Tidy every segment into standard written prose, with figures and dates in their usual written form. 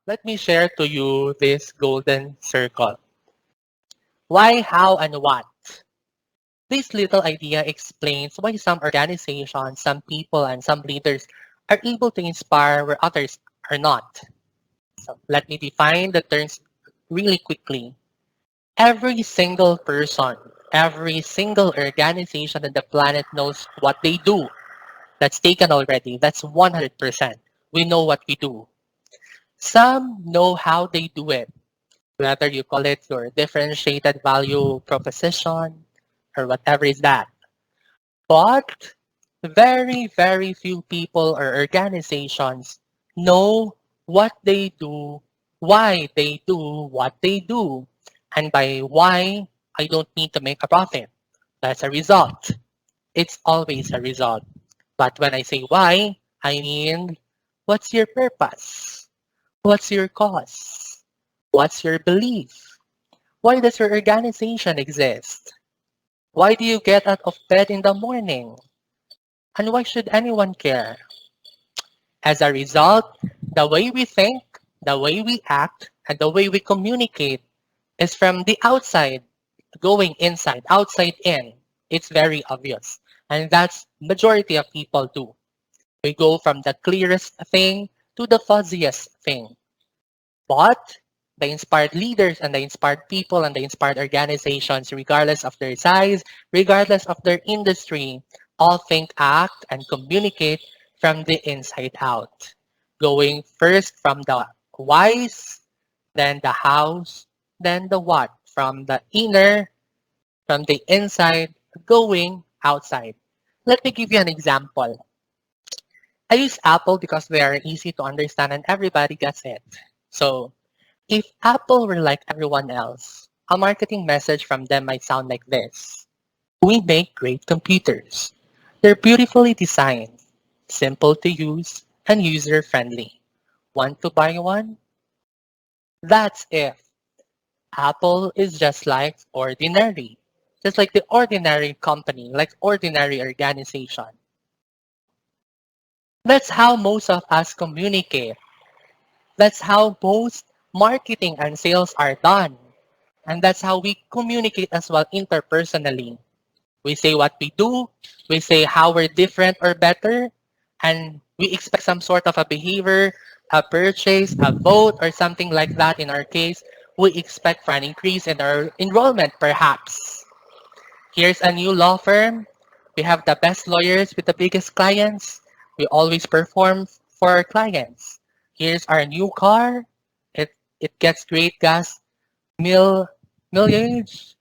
let me share to you this golden circle. Why, how, and what? This little idea explains why some organizations, some people, and some leaders are able to inspire where others are not. So let me define the terms really quickly. Every single person, every single organization on the planet knows what they do. That's taken already. That's 100%. We know what we do. Some know how they do it, whether you call it your differentiated value proposition or whatever is that. But very, very few people or organizations know what they do, why they do what they do. And by why, I don't need to make a profit. That's a result. It's always a result. But when I say why, I mean, what's your purpose? What's your cause? What's your belief? Why does your organization exist? Why do you get out of bed in the morning? And why should anyone care? As a result, the way we think, the way we act, and the way we communicate is from the outside going inside, outside in. It's very obvious. And that's majority of people do. We go from the clearest thing to the fuzziest thing. But the inspired leaders and the inspired people and the inspired organizations, regardless of their size, regardless of their industry, all think, act, and communicate from the inside out. Going first from the whys, then the hows, then the what. From the inner, from the inside, going outside. Let me give you an example. I use Apple because they are easy to understand and everybody gets it. So if Apple were like everyone else, a marketing message from them might sound like this. We make great computers. They're beautifully designed, simple to use, and user-friendly. Want to buy one? That's if Apple is just like ordinary, just like the ordinary company, like ordinary organization. That's how most of us communicate. That's how most marketing and sales are done. And that's how we communicate as well interpersonally. We say what we do, we say how we're different or better, and we expect some sort of a behavior, a purchase, a vote, or something like that. In our case, we expect for an increase in our enrollment, perhaps. Here's a new law firm. We have the best lawyers with the biggest clients. We always perform for our clients. Here's our new car. It gets great gas mileage.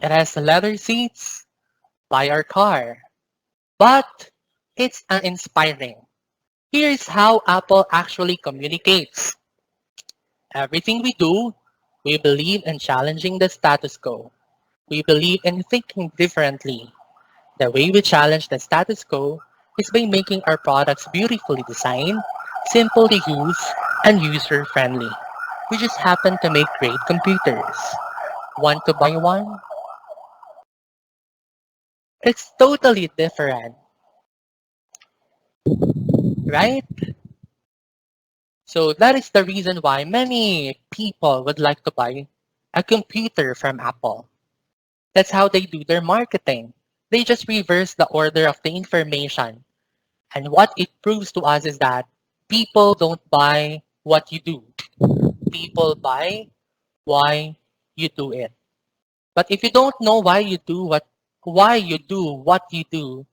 It has leather seats. Buy our car. But it's uninspiring. Here's how Apple actually communicates. Everything we do, we believe in challenging the status quo. We believe in thinking differently. The way we challenge the status quo is by making our products beautifully designed, simple to use, and user-friendly. We just happen to make great computers. Want to buy one? It's totally different, right? So that is the reason why many people would like to buy a computer from Apple. That's how they do their marketing. They just reverse the order of the information. And what it proves to us is that people don't buy what you do. People buy why you do it. But if you don't know why you do what you do,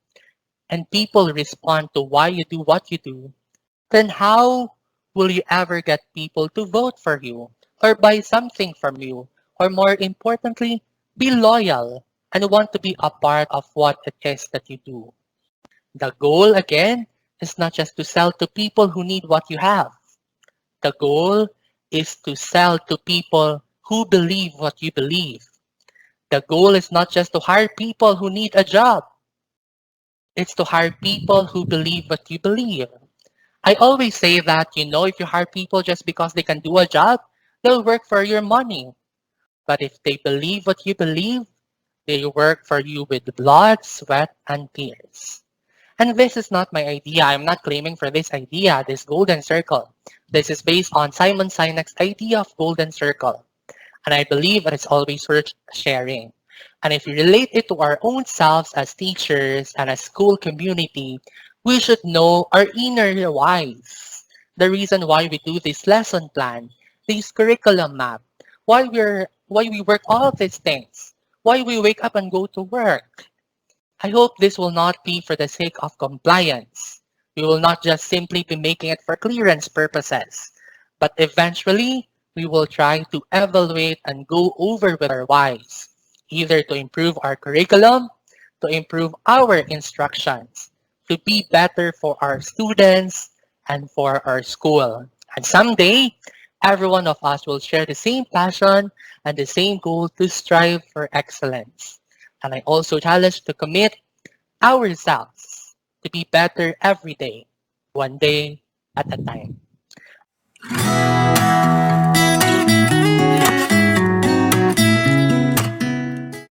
and people respond to why you do what you do, then how will you ever get people to vote for you or buy something from you? Or more importantly, be loyal and want to be a part of what it is that you do. The goal, again, is not just to sell to people who need what you have. The goal is to sell to people who believe what you believe. The goal is not just to hire people who need a job. It's to hire people who believe what you believe. I always say that, if you hire people just because they can do a job, they'll work for your money. But if they believe what you believe, they work for you with blood, sweat, and tears. And this is not my idea. I'm not claiming for this idea, this golden circle. This is based on Simon Sinek's idea of golden circle. And I believe it is always worth sharing. And if we relate it to our own selves as teachers and as school community, we should know our inner whys. The reason why we do this lesson plan, this curriculum map, why we work all of these things, why we wake up and go to work. I hope this will not be for the sake of compliance. We will not just simply be making it for clearance purposes, but eventually we will try to evaluate and go over with our whys, either to improve our curriculum, to improve our instructions, to be better for our students and for our school. And someday, every one of us will share the same passion and the same goal to strive for excellence. And I also challenge to commit ourselves to be better every day, one day at a time.